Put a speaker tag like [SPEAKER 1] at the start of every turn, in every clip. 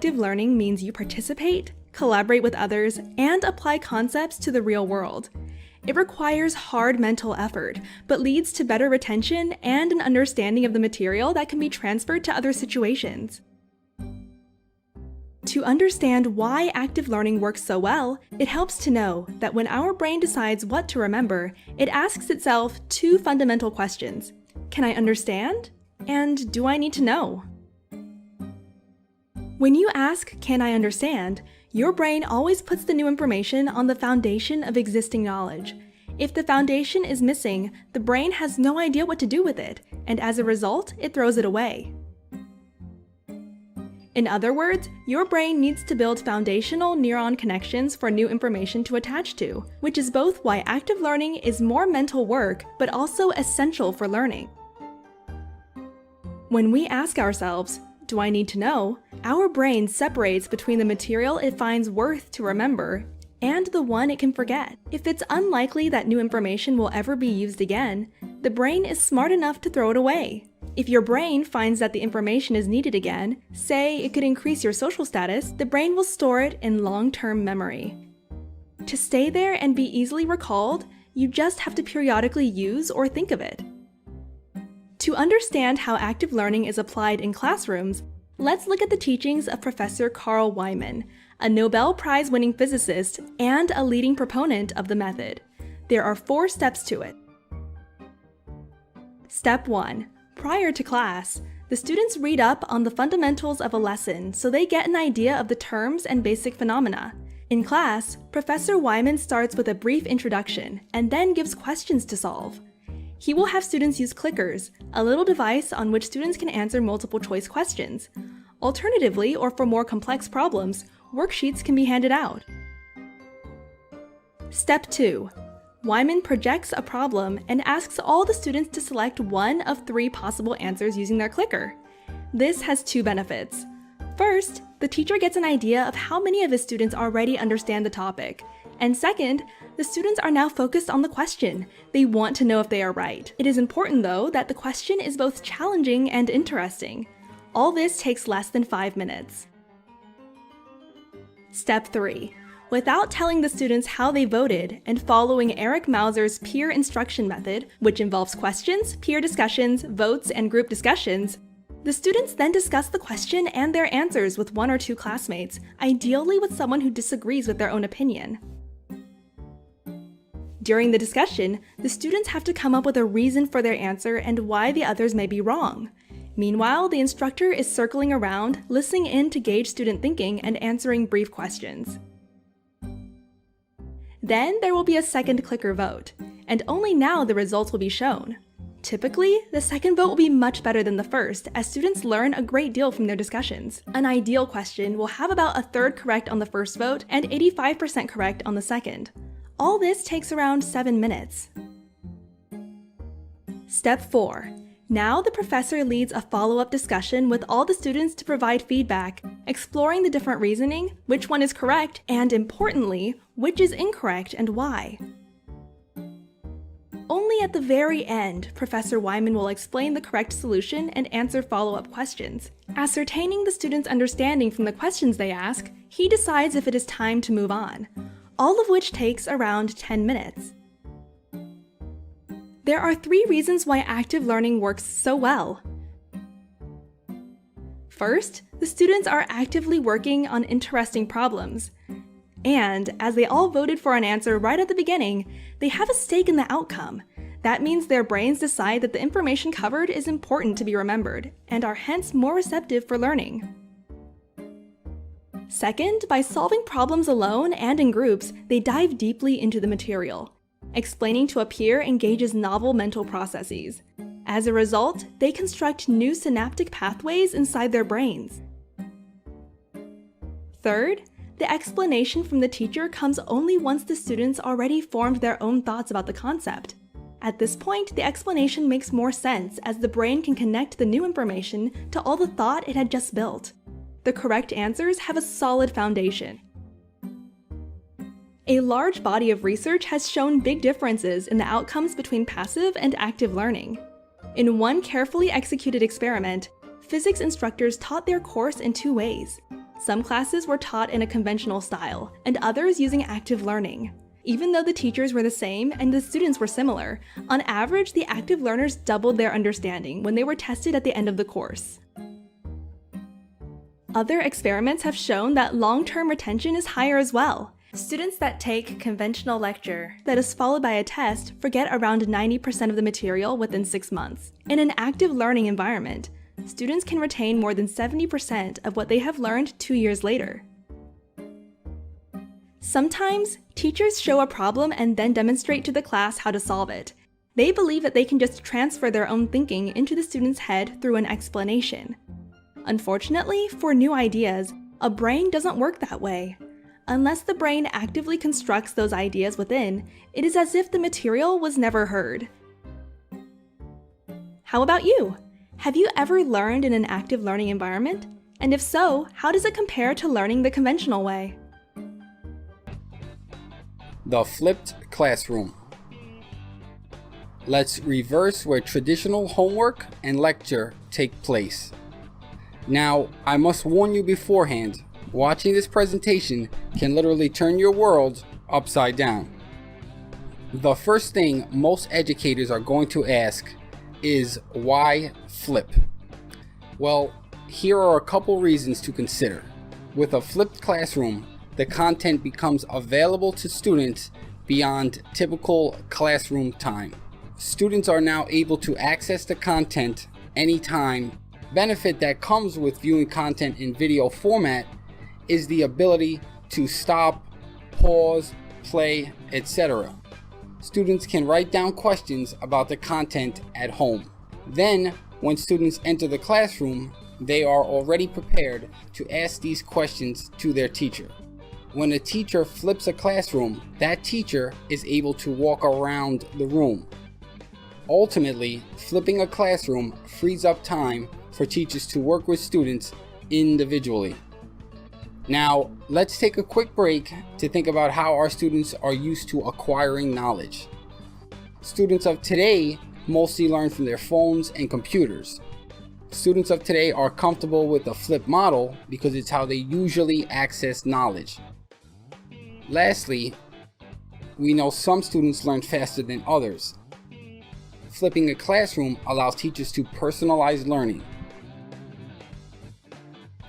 [SPEAKER 1] active learning means you participate, collaborate with others, and apply concepts to the real world. It requires hard mental effort, but leads to better retention and an understanding of the material that can be transferred to other situations. To understand why active learning works so well, it helps to know that when our brain decides what to remember, it asks itself two fundamental questions. Can I understand? And do I need to know? When you ask, "Can I understand?" your brain always puts the new information on the foundation of existing knowledge. If the foundation is missing, the brain has no idea what to do with it, and as a result, it throws it away. In other words, your brain needs to build foundational neuron connections for new information to attach to, which is both why active learning is more mental work, but also essential for learning. When we ask ourselves, "Do I need to know?" our brain separates between the material it finds worth to remember and the one it can forget. If it's unlikely that new information will ever be used again, the brain is smart enough to throw it away. If your brain finds that the information is needed again, say it could increase your social status, the brain will store it in long-term memory. To stay there and be easily recalled, you just have to periodically use or think of it. To understand how active learning is applied in classrooms, let's look at the teachings of Professor Carl Wieman, a Nobel Prize-winning physicist and a leading proponent of the method. There are 4 steps to it. Step 1. Prior to class, the students read up on the fundamentals of a lesson so they get an idea of the terms and basic phenomena. In class, Professor Wieman starts with a brief introduction and then gives questions to solve. He will have students use clickers, a little device on which students can answer multiple choice questions. Alternatively, or for more complex problems, worksheets can be handed out. Step 2. Wieman projects a problem and asks all the students to select one of 3 possible answers using their clicker. This has 2 benefits. First, the teacher gets an idea of how many of his students already understand the topic. And second, the students are now focused on the question. They want to know if they are right. It is important, though, that the question is both challenging and interesting. All this takes less than 5 minutes. Step 3. Without telling the students how they voted and following Eric Mauser's peer instruction method, which involves questions, peer discussions, votes, and group discussions, the students then discuss the question and their answers with 1 or 2 classmates, ideally with someone who disagrees with their own opinion. During the discussion, the students have to come up with a reason for their answer and why the others may be wrong. Meanwhile, the instructor is circling around, listening in to gauge student thinking and answering brief questions. Then there will be a second clicker vote, and only now the results will be shown. Typically, the second vote will be much better than the first, as students learn a great deal from their discussions. An ideal question will have about a third correct on the first vote and 85% correct on the second. All this takes around 7 minutes. Step 4. Now the professor leads a follow-up discussion with all the students to provide feedback, exploring the different reasoning, which one is correct, and importantly, which is incorrect and why. Only at the very end, Professor Wieman will explain the correct solution and answer follow-up questions. Ascertaining the students' understanding from the questions they ask, he decides if it is time to move on, all of which takes around 10 minutes. There are 3 reasons why active learning works so well. First, the students are actively working on interesting problems. And, as they all voted for an answer right at the beginning, they have a stake in the outcome. That means their brains decide that the information covered is important to be remembered, and are hence more receptive for learning. Second, by solving problems alone and in groups, they dive deeply into the material. Explaining to a peer engages novel mental processes. As a result, they construct new synaptic pathways inside their brains. Third, the explanation from the teacher comes only once the students already formed their own thoughts about the concept. At this point, the explanation makes more sense as the brain can connect the new information to all the thought it had just built. The correct answers have a solid foundation. A large body of research has shown big differences in the outcomes between passive and active learning. In one carefully executed experiment, physics instructors taught their course in 2 ways. Some classes were taught in a conventional style, and others using active learning. Even though the teachers were the same and the students were similar, on average, the active learners doubled their understanding when they were tested at the end of the course. Other experiments have shown that long-term retention is higher as well. Students that take conventional lecture that is followed by a test forget around 90% of the material within 6 months. In an active learning environment, students can retain more than 70% of what they have learned 2 years later. Sometimes, teachers show a problem and then demonstrate to the class how to solve it. They believe that they can just transfer their own thinking into the student's head through an explanation. Unfortunately, for new ideas, a brain doesn't work that way. Unless the brain actively constructs those ideas within, it is as if the material was never heard. How about you? Have you ever learned in an active learning environment? And if so, how does it compare to learning the conventional way?
[SPEAKER 2] The flipped classroom. Let's reverse where traditional homework and lecture take place. Now, I must warn you beforehand, watching this presentation can literally turn your world upside down. The first thing most educators are going to ask is, why flip? Well, here are a couple reasons to consider. With a flipped classroom, the content becomes available to students beyond typical classroom time. Students are now able to access the content anytime. Benefit that comes with viewing content in video format is the ability to stop, pause, play, etc. Students can write down questions about the content at home. Then, when students enter the classroom, they are already prepared to ask these questions to their teacher. When a teacher flips a classroom, that teacher is able to walk around the room. Ultimately, flipping a classroom frees up time for teachers to work with students individually. Now, let's take a quick break to think about how our students are used to acquiring knowledge. Students of today mostly learn from their phones and computers. Students of today are comfortable with the flip model because it's how they usually access knowledge. Lastly, we know some students learn faster than others. Flipping a classroom allows teachers to personalize learning.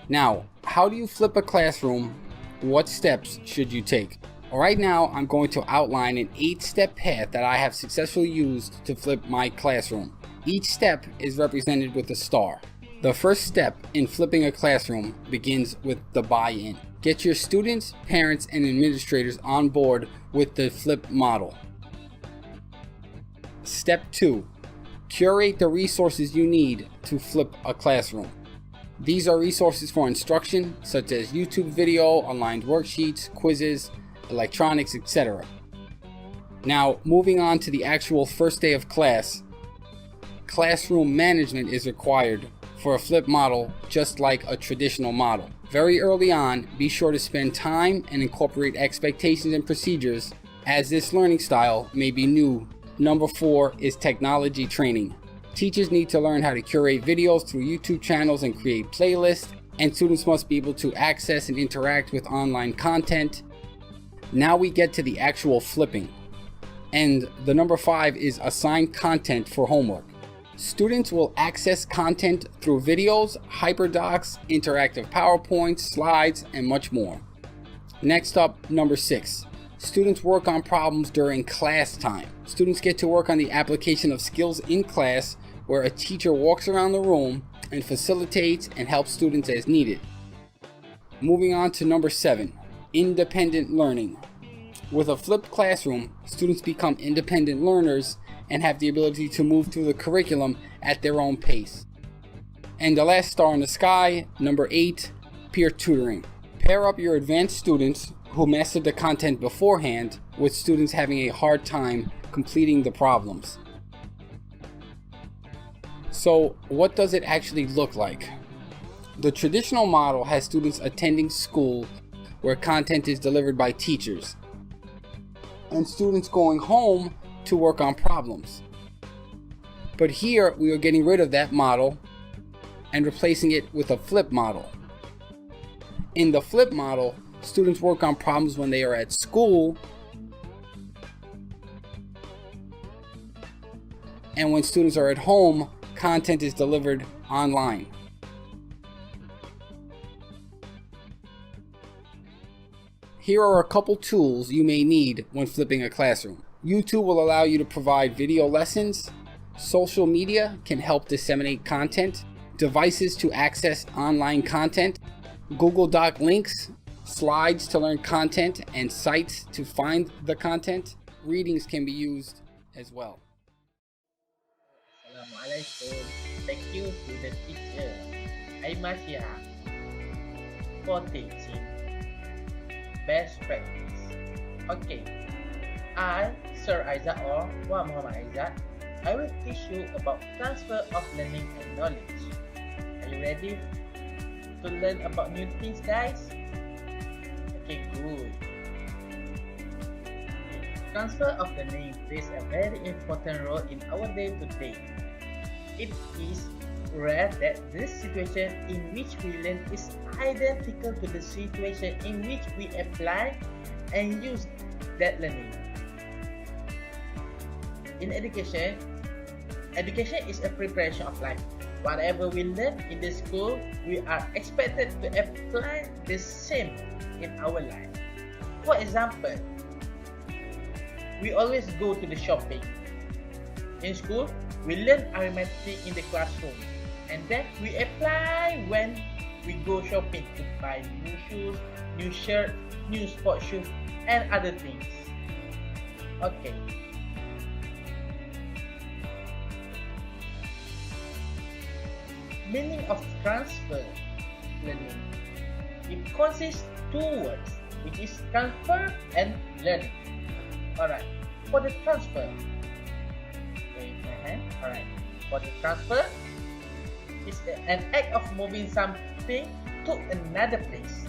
[SPEAKER 2] Now, how do you flip a classroom? What steps should you take? Right now, I'm going to outline an 8-step path that I have successfully used to flip my classroom. Each step is represented with a star. The first step in flipping a classroom begins with the buy-in. Get your students, parents, and administrators on board with the flip model. Step 2. Curate the resources you need to flip a classroom. These are resources for instruction, such as YouTube video, online worksheets, quizzes, electronics, etc. Now, moving on to the actual first day of class, classroom management is required for a flip model, just like a traditional model. Very early on, be sure to spend time and incorporate expectations and procedures, as this learning style may be new. Number 4 is technology training. Teachers need to learn how to curate videos through YouTube channels and create playlists, and students must be able to access and interact with online content. Now we get to the actual flipping. And the number 5 is assign content for homework. Students will access content through videos, hyperdocs, interactive PowerPoints, slides, and much more. Next up, number 6. Students work on problems during class time. Students get to work on the application of skills in class, where a teacher walks around the room and facilitates and helps students as needed. Moving on to number 7, independent learning. With a flipped classroom, students become independent learners and have the ability to move through the curriculum at their own pace. And the last star in the sky, number 8, peer tutoring. Pair up your advanced students who mastered the content beforehand with students having a hard time completing the problems. So, what does it actually look like? The traditional model has students attending school where content is delivered by teachers, and students going home to work on problems. But here we are getting rid of that model and replacing it with a flip model. In the flip model, students work on problems when they are at school, and when students are at home, content is delivered online. Here are a couple tools you may need when flipping a classroom. YouTube will allow you to provide video lessons. Social media can help disseminate content. Devices to access online content. Google Doc links, slides to learn content, and sites to find the content. Readings can be used as well.
[SPEAKER 3] Assalamualaikum. Thank you to the teacher, Aimasia, for teaching best practice. Okay, I, Sir Isaac or Muhammad Isaac, I will teach you about transfer of learning and knowledge. Are you ready to learn about new things, guys? Okay, good. Transfer of learning plays a very important role in our day-to-day. It is rare that this situation in which we learn is identical to the situation in which we apply and use that learning. In education is a preparation of life. Whatever we learn in the school, we are expected to apply the same in our life. For example, we always go to the shopping. In school, we learn arithmetic in the classroom, and then we apply when we go shopping to buy new shoes, new shirt, new sport shoes, and other things. Okay. Meaning of transfer learning. It consists two words, which is transfer and learning. Alright, for the transfer, wave my hand. Alright, for the transfer, it's an act of moving something to another place.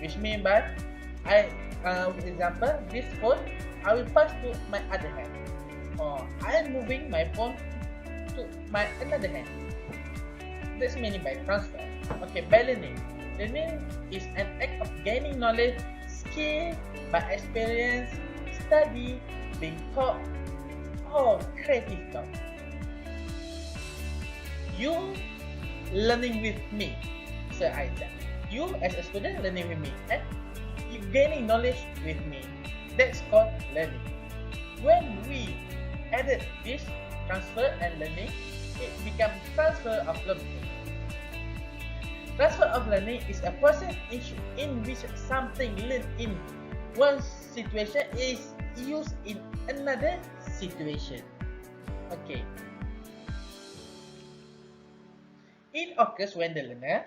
[SPEAKER 3] Which means by, for example, this phone, I will pass to my other hand. Or I am moving my phone to my another hand. That's meaning by transfer. Okay, by learning. Learning is an act of gaining knowledge, skill, by experience, study, being taught, or creative thought. You learning with me, Sir Isaac. You as a student learning with me, and you gaining knowledge with me. That's called learning. When we added this transfer and learning, it becomes transfer of learning. Transfer of learning is a process in which something learned in one situation is used in another situation. Okay. It occurs when the learner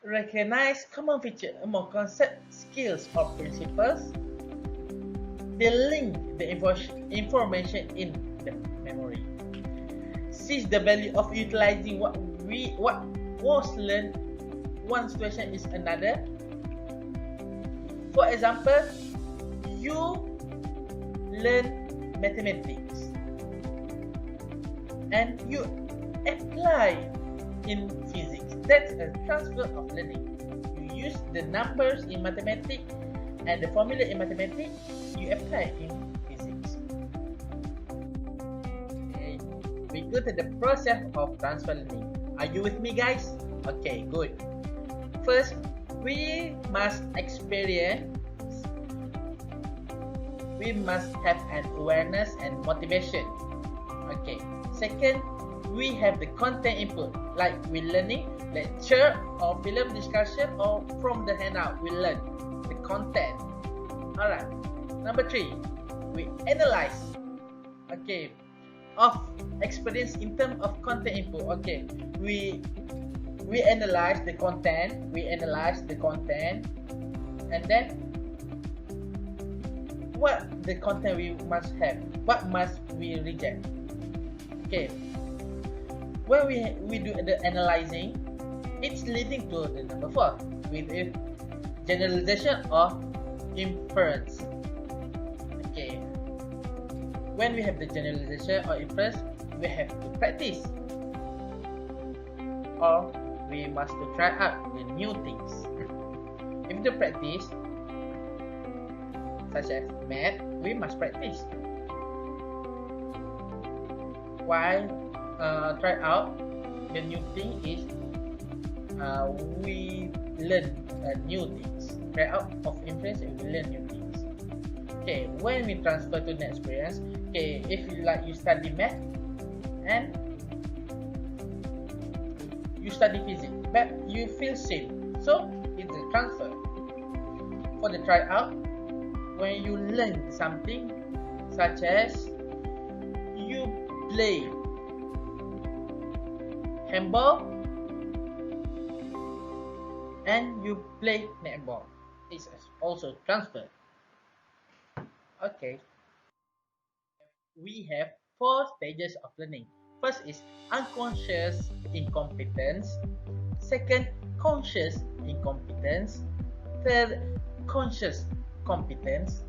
[SPEAKER 3] recognize common features among concepts, skills, or principles. They link the information in the memory. Sees the value of utilizing what was learned one situation is another. For example, you learn mathematics and you apply in physics. That's a transfer of learning. You use the numbers in mathematics and the formula in mathematics, you apply in physics. Okay, we go to the process of transfer learning. Are you with me, guys? Okay, good. First, we must experience. We must have an awareness and motivation. Okay. Second, we have the content input, like we learning lecture or film discussion, or from the handout we learn the content. Alright. Number 3, we analyze. Okay. Of experience in terms of content input. Okay, we analyze the content. And then what the content we must have, what must we reject. Okay, when we do the analyzing, it's leading to the number 4, with a generalization or inference. Okay, when we have the generalization or inference, we have to practice or we must to try out the new things. If the practice, such as math, we must practice. While try out the new thing is we learn new things. Try out of influence and we learn new things. Okay, when we transfer to the experience, okay, if you study math and you study physics, but you feel same, so it's a transfer. For the tryout, when you learn something, such as you play handball and you play netball, it's also transfer. Okay, we have 4 stages of learning. First is unconscious incompetence. Second, conscious incompetence. Third, conscious competence.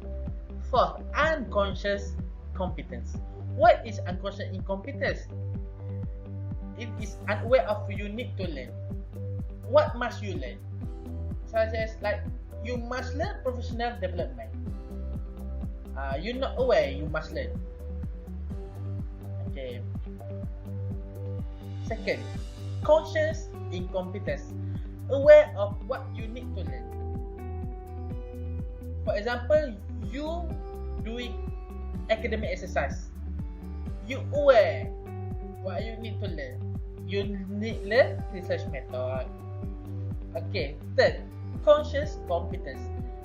[SPEAKER 3] Fourth, unconscious competence. What is unconscious incompetence? It is unaware of you need to learn. What must you learn? Such as like you must learn professional development. You're not aware you must learn. Okay. Second, conscious incompetence. Aware of what you need to learn. For example, you doing academic exercise. You aware what you need to learn. You need learn research method. Okay. Third, conscious competence.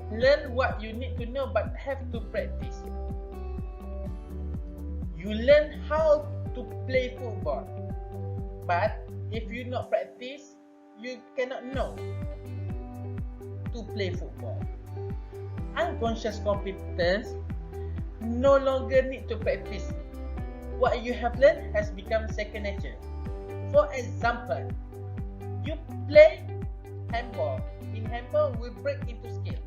[SPEAKER 3] Learn what you need to know but have to practice. You learn how to play football, but if you not practice, you cannot know to play football. Unconscious competence no longer need to practice. What you have learned has become second nature. For example, you play handball. In handball, we break into skill.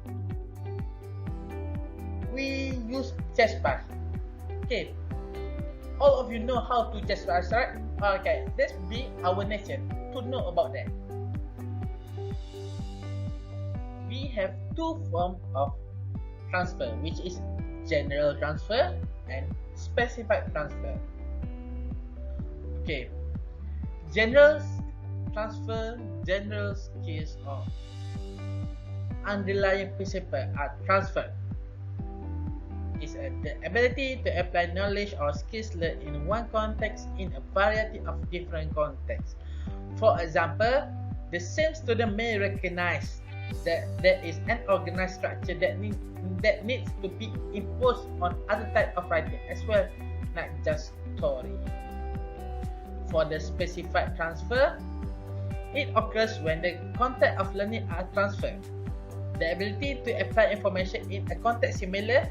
[SPEAKER 3] We use chest pass. Okay, all of you know how to chest pass, right? Okay, that's be our nature to know about that. We have 2 forms of transfer, which is general transfer and specified transfer. Okay, general transfer, general skills or underlying principle are transferred. Is the ability to apply knowledge or skills learned in one context in a variety of different contexts. For example, the same student may recognize that there is an organized structure that needs to be imposed on other type of writing as well, not just story. For the specified transfer, it occurs when the content of learning are transferred. The ability to apply information in a context similar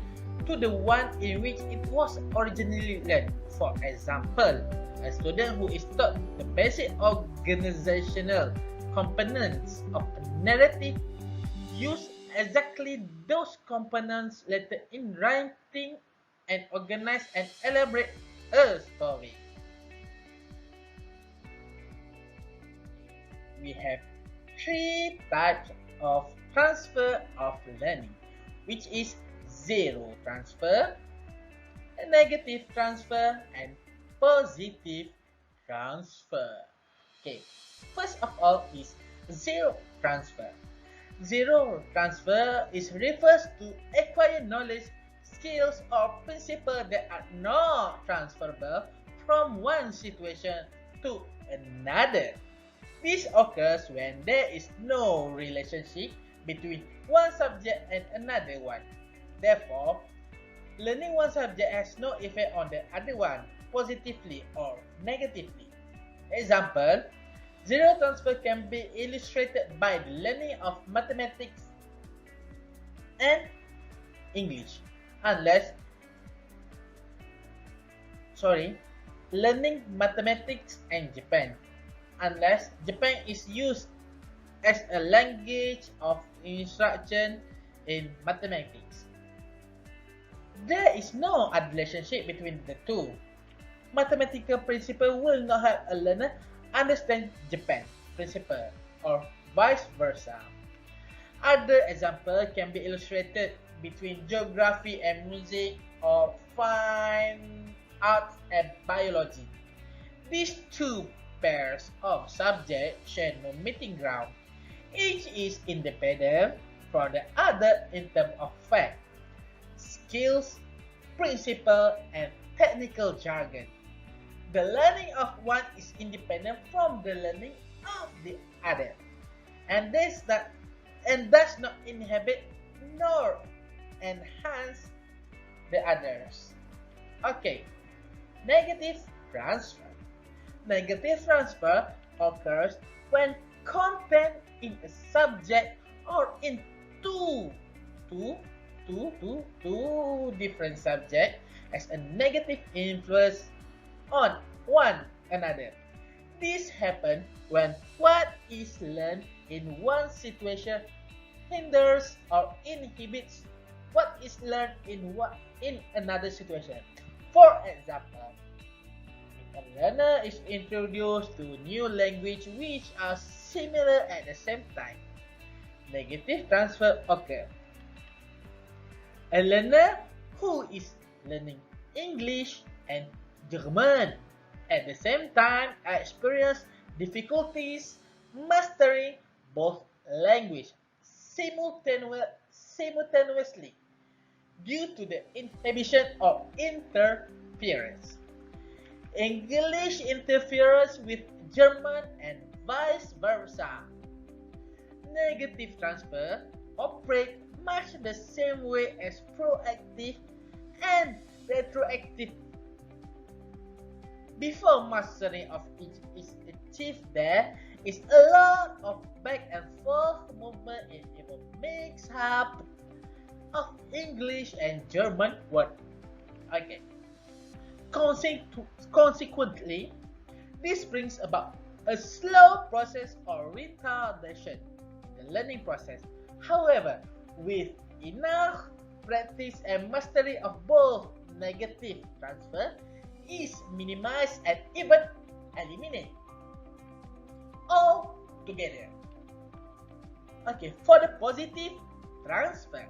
[SPEAKER 3] to the one in which it was originally learned. For example, a student who is taught the basic organizational components of a narrative use exactly those components later in writing and organize and elaborate a story. We have 3 types of transfer of learning, which is zero transfer, negative transfer, and positive transfer. Okay, first of all is zero transfer. Zero transfer refers to acquire knowledge, skills, or principles that are not transferable from one situation to another. This occurs when there is no relationship between one subject and another one. Therefore, learning one subject has no effect on the other one, positively or negatively. Example, zero transfer can be illustrated by the learning of mathematics and English, learning mathematics and Japan, unless Japan is used as a language of instruction in mathematics. There is no other relationship between the two. Mathematical principle will not help a learner understand Japan. principle, or vice versa. Other examples can be illustrated between geography and music, or fine arts and biology. These two pairs of subjects share no meeting ground. Each is independent from the other in terms of fact, skills, principle, and technical jargon. The learning of one is independent from the learning of the other, and does not inhibit nor enhance the others. Okay, negative transfer. Negative transfer occurs when content in a subject or in two different subjects has a negative influence on one another. This happens when what is learned in one situation hinders or inhibits what is learned in another situation. For example, if a learner is introduced to new language which are similar at the same time, negative transfer occurs. A learner who is learning English and German at the same time experience difficulties mastering both languages simultaneously due to the inhibition or interference. English interferes with German and vice versa. Negative transfer operates much the same way as proactive and retroactive. Before mastering of each is achieved, there is a lot of back and forth movement and even mix-up of English and German words. Okay. Consequently, this brings about a slow process or retardation in the learning process. However, with enough practice and mastery of both, negative transfer is minimized and even eliminated altogether. Okay, for the positive transfer.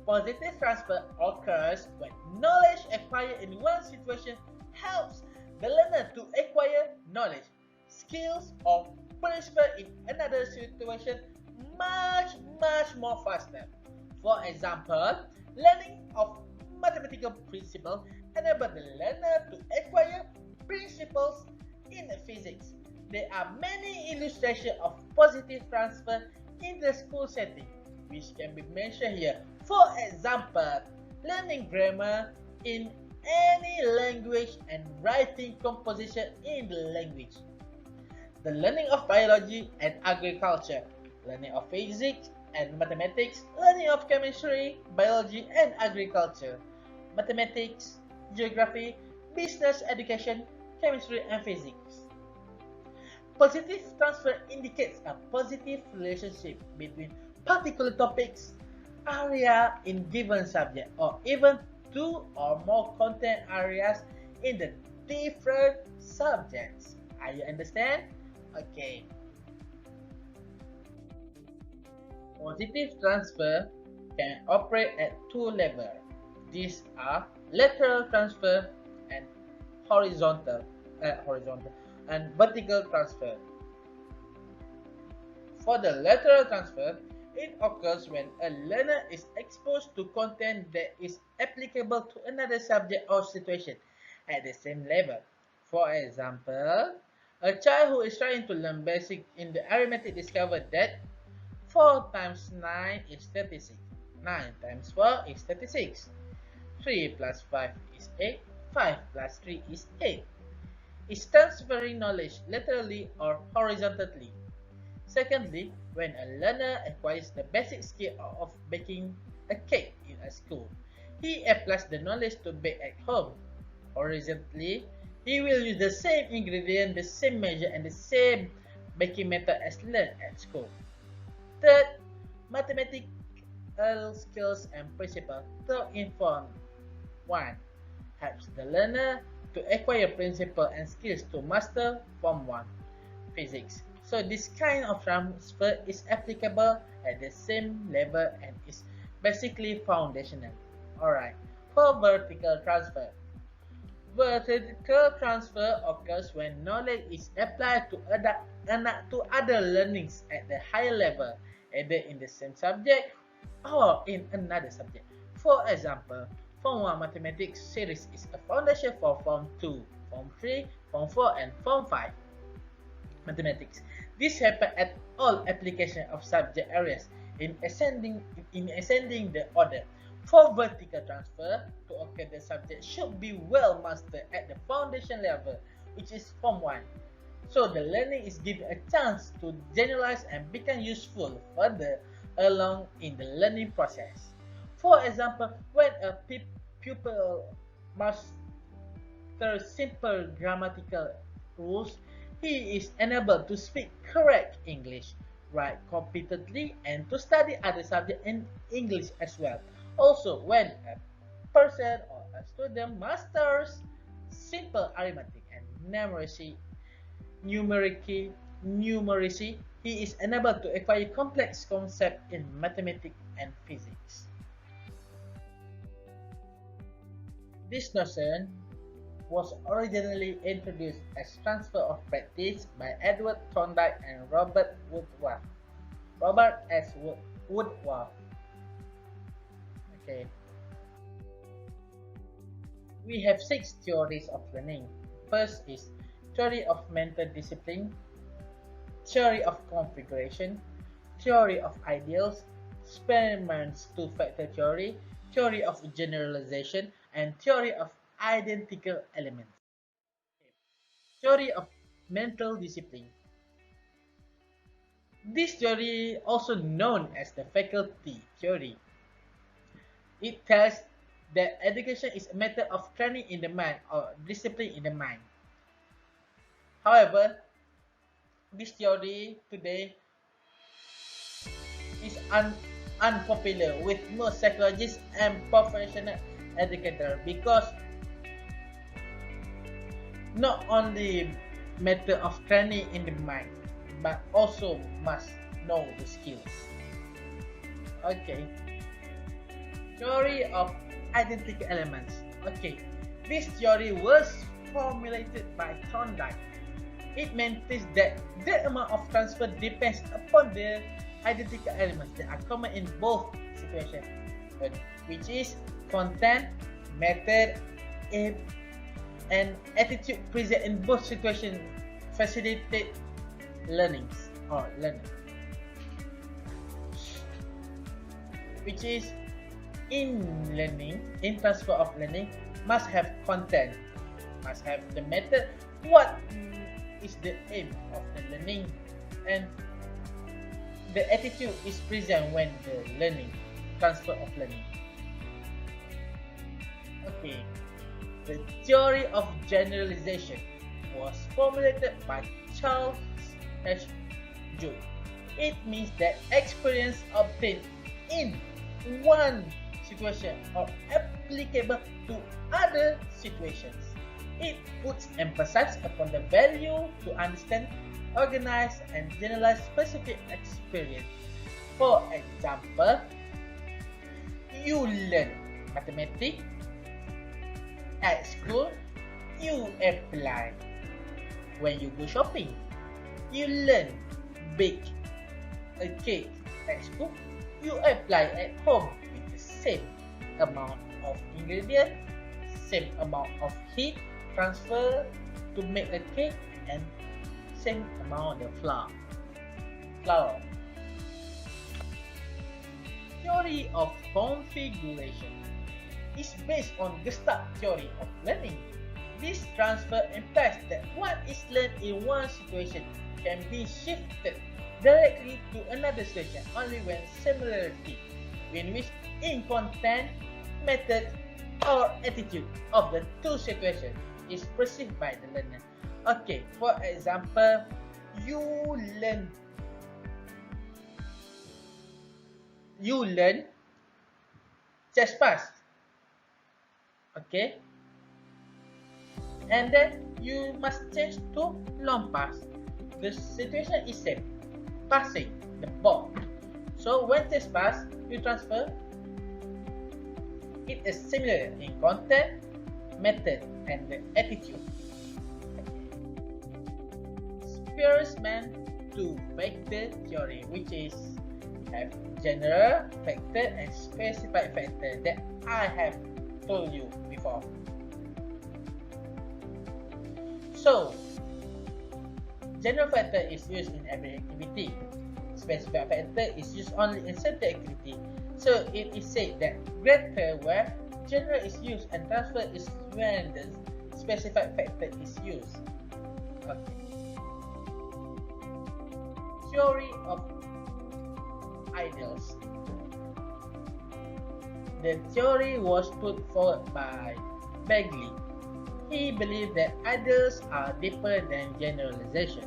[SPEAKER 3] Positive transfer occurs when knowledge acquired in one situation helps the learner to acquire knowledge, skills, or principle in another situation much more faster. For example, learning of mathematical principle enables the learner to acquire principles in physics. There are many illustrations of positive transfer in the school setting, which can be mentioned here. For example, learning grammar in any language and writing composition in the language. The learning of biology and agriculture, learning of physics and mathematics, learning of chemistry, biology and agriculture, mathematics, geography, business education, chemistry and physics. Positive transfer indicates a positive relationship between particular topics, area in given subject, or even two or more content areas in the different subjects. Are you understand? Okay. Positive transfer can operate at two levels. These are lateral transfer and horizontal and vertical transfer. For the lateral transfer, it occurs when a learner is exposed to content that is applicable to another subject or situation at the same level. For example, a child who is trying to learn basic in the arithmetic discovered that 4 times 9 is 36, 9 times 4 is 36, 3 plus 5 is 8, 5 plus 3 is 8. Is transferring knowledge laterally or horizontally. Secondly, when a learner acquires the basic skill of baking a cake in a school, he applies the knowledge to bake at home. Horizontally, he will use the same ingredient, the same measure, and the same baking method as learned at school. Third, mathematical skills and principles to inform. 1. Helps the learner to acquire principles and skills to master Form 1 physics. So this kind of transfer is applicable at the same level and is basically foundational. Alright, for vertical transfer. Vertical transfer occurs when knowledge is applied to other learnings at the higher level, either in the same subject or in another subject. For example, Form 1 Mathematics series is a foundation for Form 2, Form 3, Form 4 and Form 5 Mathematics. This happens at all application of subject areas in ascending the order. For vertical transfer to occur, the subject should be well mastered at the foundation level, which is Form 1. So the learning is given a chance to generalize and become useful further along in the learning process. For example, when a pupil masters simple grammatical rules, he is enabled to speak correct English, write competently, and to study other subjects in English as well. Also, when a person or a student masters simple arithmetic and numeracy, he is enabled to acquire complex concepts in mathematics and physics. This notion was originally introduced as transfer of practice by Edward Thorndike and Robert S. Woodward. Okay. We have 6 theories of learning. First is theory of mental discipline, theory of configuration, theory of ideals, Spearman's two-factor theory, theory of generalization, and theory of identical elements. Theory of mental discipline. This theory, also known as the faculty theory, it tells that education is a matter of training in the mind or discipline in the mind. However, this theory today is unpopular with most psychologists and professional educators because not only matter of training in the mind, but also must know the skills. Okay. Theory of identical elements. Okay. This theory was formulated by Thorndike. It maintains that the amount of transfer depends upon the identical elements that are common in both situations, which is content, method, aim, and attitude present in both situations facilitate learning. Which is in transfer of learning must have content, must have the method, what is the aim of the learning, and the attitude is present when the transfer of learning. Okay. The theory of generalization was formulated by Charles H. Judd. It means that experience obtained in one situation are applicable to other situations. It puts emphasis upon the value to understand, organize, and generalize specific experience. For example, you learn mathematics at school, you apply when you go shopping. You learn bake a cake at school, you apply at home with the same amount of ingredients, same amount of heat transfer to make a cake, and same amount of flour. Theory of configuration is based on Gestalt theory of learning. This transfer implies that what is learned in one situation can be shifted directly to another situation only when similarity, in content, method, or attitude of the two situations is perceived by the learner. Okay, for example, you learn chest pass. Okay, and then you must change to long pass. the situation is same, passing the ball. So when test pass, you transfer. It is similar in content, method, and the attitude. First man to factor theory, which is have general factor and specified factor that I have told you before. So general factor is used in every activity. Specified factor is used only in certain activity. So it is said that greater where general is used and transfer is when the specified factor is used. Okay. Theory of ideals. The theory was put forward by Bagley. He believed that ideals are deeper than generalization.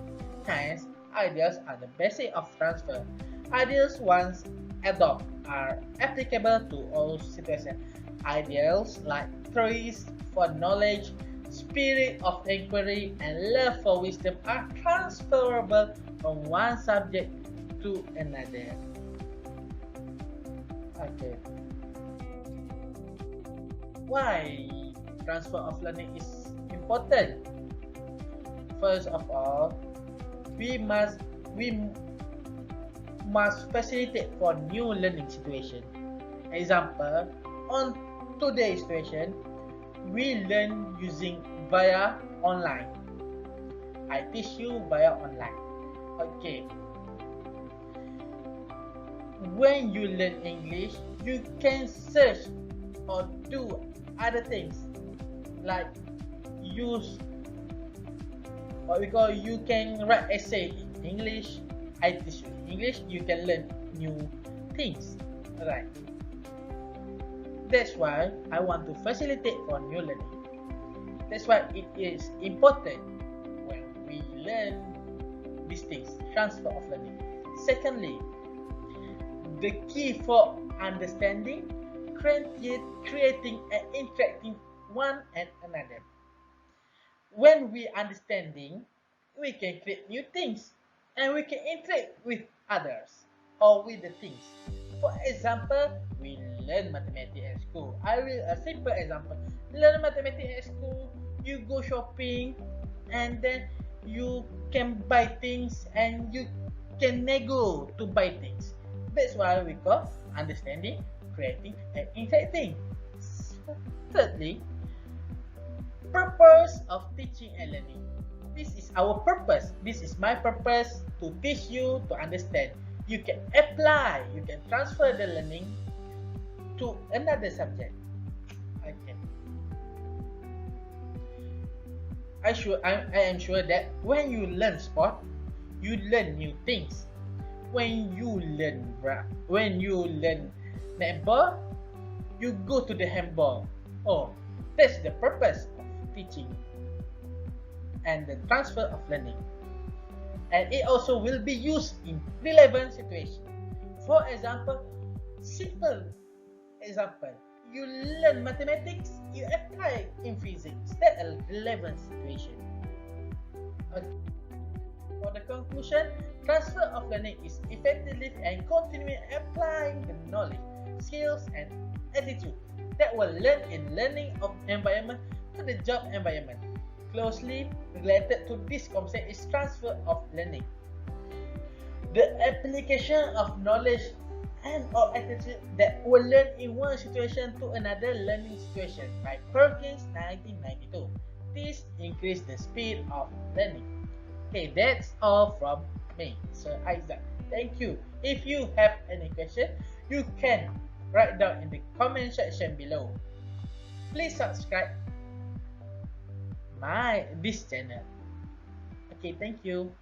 [SPEAKER 3] Hence, ideals are the basis of transfer. Ideals once adopted are applicable to all situations. Ideals like thirst for knowledge, spirit of inquiry, and love for wisdom are transferable from one subject to another. Okay. Why transfer of learning is important? First of all, we must facilitate for new learning situation. Example, on today's situation, we learn using via online. I teach you via online. Okay. When you learn English, you can search or do other things like use what we call, you can write essay in English. I teach you English, you can learn new things. Alright. That's why I want to facilitate for new learning. That's why it is important when we learn these things, transfer of learning. Secondly, the key for understanding, creating and interacting one and another. When we understanding, we can create new things and we can interact with others or with the things. For example, we learn mathematics at school. I will a simple example. Learn mathematics at school, you go shopping and then you can buy things and you can nego to buy things. That's why we call understanding, creating and interacting. Thirdly, purpose of teaching and learning. This is our purpose. This is my purpose, to teach you to understand. You can apply, you can transfer the learning to another subject. Okay. I am sure that when you learn sport, you learn new things. When you learn netball, you go to the handball. Oh, that's the purpose of teaching and the transfer of learning. And it also will be used in relevant situations. For example, simple example, you learn mathematics, you apply in physics. That's a relevant situation. Okay. For the conclusion, transfer of learning is effectively and continuing applying the knowledge, skills, and attitude that were learned in learning of environment to the job environment. Closely related to this concept is transfer of learning. The application of knowledge and or attitude that were learned in one situation to another learning situation by Perkins 1992. This increased the speed of learning. Okay, that's all from me, Sir Isaac. Thank you. If you have any question, you can write down in the comment section below. Please subscribe this channel. Okay, thank you.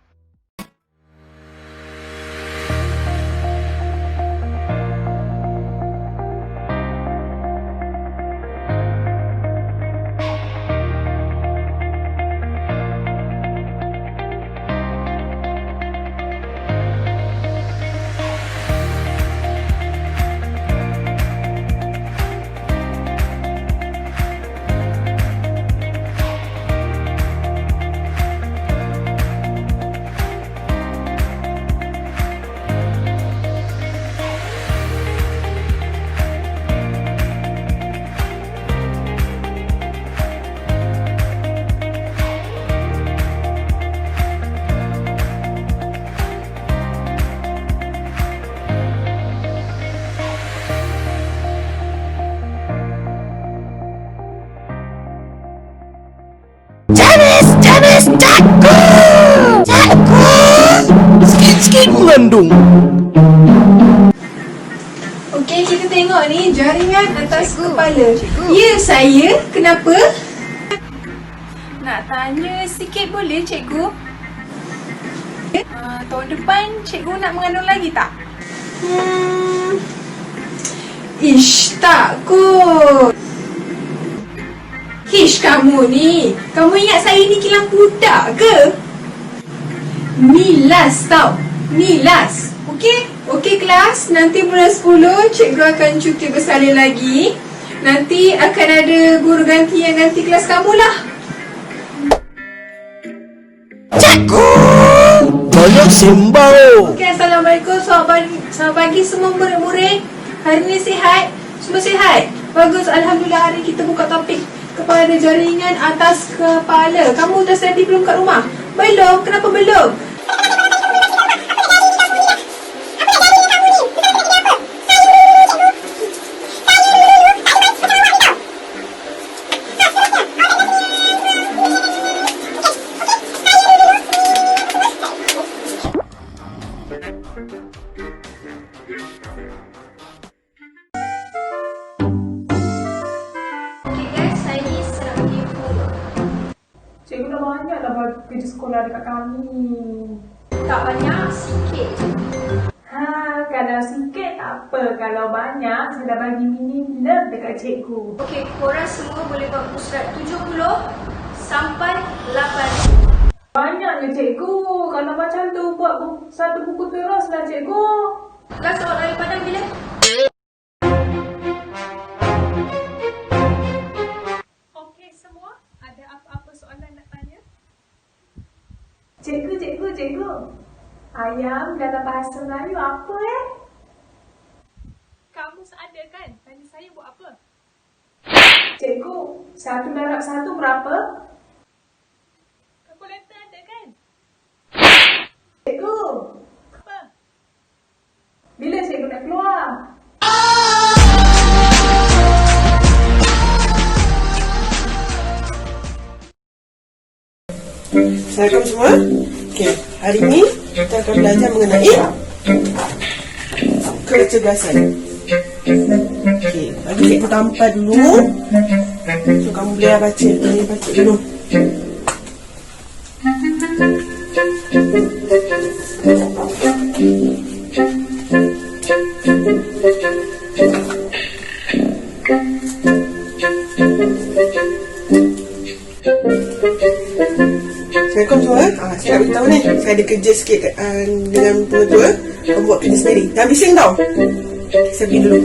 [SPEAKER 4] Tenis, cikgu! Cikgu! Sikit-sikit mengandung.
[SPEAKER 5] Okey, kita tengok ni jaringan atas kepala. Ya, saya. Kenapa? Nak tanya sikit boleh, cikgu? Tahun depan, cikgu nak mengandung lagi tak? Ish, tak kot. Ish, kamu ni. Kamu ingat saya ni kilang budak ke? Ni last tau. Ni last. Okey? Okey kelas, nanti bulan 10 cikgu akan cuti bersalin lagi. Nanti akan ada guru ganti yang ganti kelas kamu lah.
[SPEAKER 4] Cikgu! Banyak simbau.
[SPEAKER 5] Okey, Assalamualaikum. Selamat pagi semua murid-murid. Hari ni sihat? Semua sihat? Bagus, Alhamdulillah. Hari kita buka topik kepada jaringan atas kepala. Kamu dah study belum kat rumah? Belum? Kenapa belum?
[SPEAKER 6] Cikgu dah banyak dah bagi kerja sekolah dekat kami.
[SPEAKER 5] Tak banyak, sikit.
[SPEAKER 6] Kalau sikit tak apa. Kalau banyak, saya dah bagi minimum dekat cikgu.
[SPEAKER 5] Okey, korang semua boleh buat muka surat 70 sampai 80.
[SPEAKER 6] Banyaknya cikgu. Kalau macam tu, buat satu buku terus lah cikgu.
[SPEAKER 5] Kelas awak lari padang bila?
[SPEAKER 6] Okey semua, ada apa-apa soalan nak tanya? Cikgu. Ayam dalam bahasa Melayu apa Kamu ada kan? Tanya saya buat apa? Cikgu, 1 darab 1 berapa? Kalkulator ada kan? Cikgu! Apa? Bila cikgu nak keluar?
[SPEAKER 7] Assalamualaikum semua. Okey, hari ini kita akan belajar mengenai kecerdasan. Okey, bagi cikgu tampal dulu. So kamu boleh baca dulu. Assalamualaikum semua. Saya nak beritahu ni, saya ada kerja sikit dengan pengetua. Kamu buat kerja sendiri. Jangan bising tau. Saya pergi dulu.